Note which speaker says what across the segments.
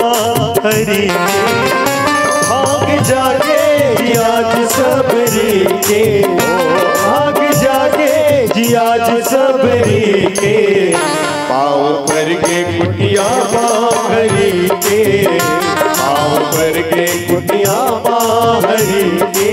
Speaker 1: हरी भाग जागे जी आज सबरी के, भाग जागे जी आज सबरी के, पाँव पर के कुटिया हरी के, पाँव पर के कुटिया हरी के।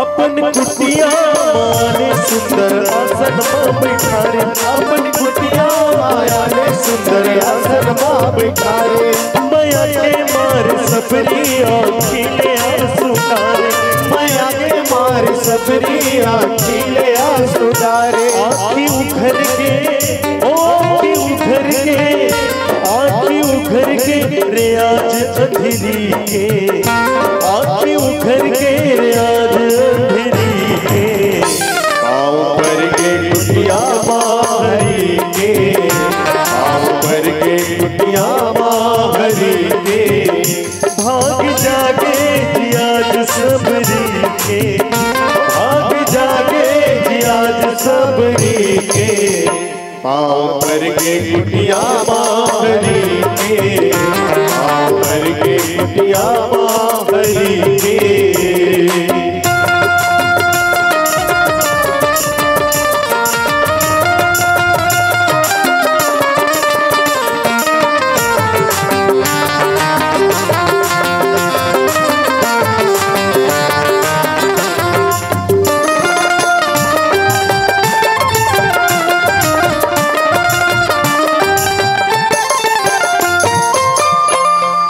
Speaker 1: अपन कुटिया माने सुंदर आसन मां बिठारे, अपन कुटिया माया ने सुंदर आसन मां बिठारे, माया के मार सबरी आँखिले आंसू डारे, माया के मार सबरी आँखिले आंसू डारे। आँखी उघर के ओ आँखी उघर के, आँखी उघर के रे आज अंधेरी के, आँखी उघर के रे आज कुटिया हरी के, पाँव पर के कुटिया हरी के, भाग जागे जी आज सबरी के, भाग जागे जी आज सबरी के, पाँव पर के कुटिया हरी के, पाँव पर के कुटिया हरी के।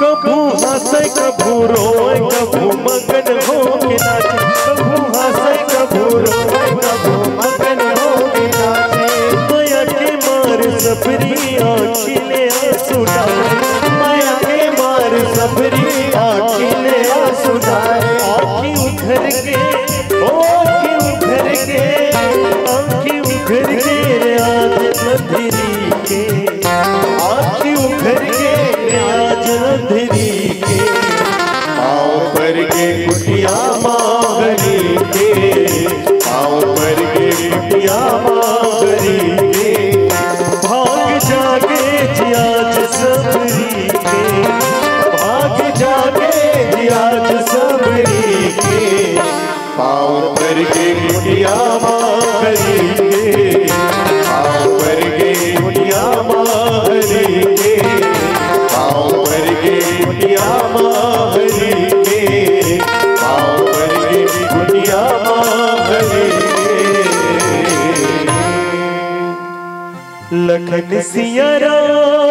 Speaker 1: कभू रोए कभू मगन हो के नाचे, कभू हंसे कभू रोए कभू मगन हो के नाचे, माया के मार सबरी आँखिले आंसू डारे, माया के मार सबरी आँखिले आंसू डारे। आँखी उघर के ओ आँखी उघर के, आँखी उघर के रे आज अंधेरी के, आँखी उघर के रे आज अंधेरी के, पाँव पर के कुटिया हरी के, पाँव पर के कुटिया हरी के, भाग जागे जी आज सबरी के, भाग जागे जी आज सबरी के, पाँव पर के कुटिया हरी के, पाँव पर के कुटिया हरी के, पाँव पर के कुटिया हरी के, पाँव पर के कुटिया हरी के। लखन सिया राम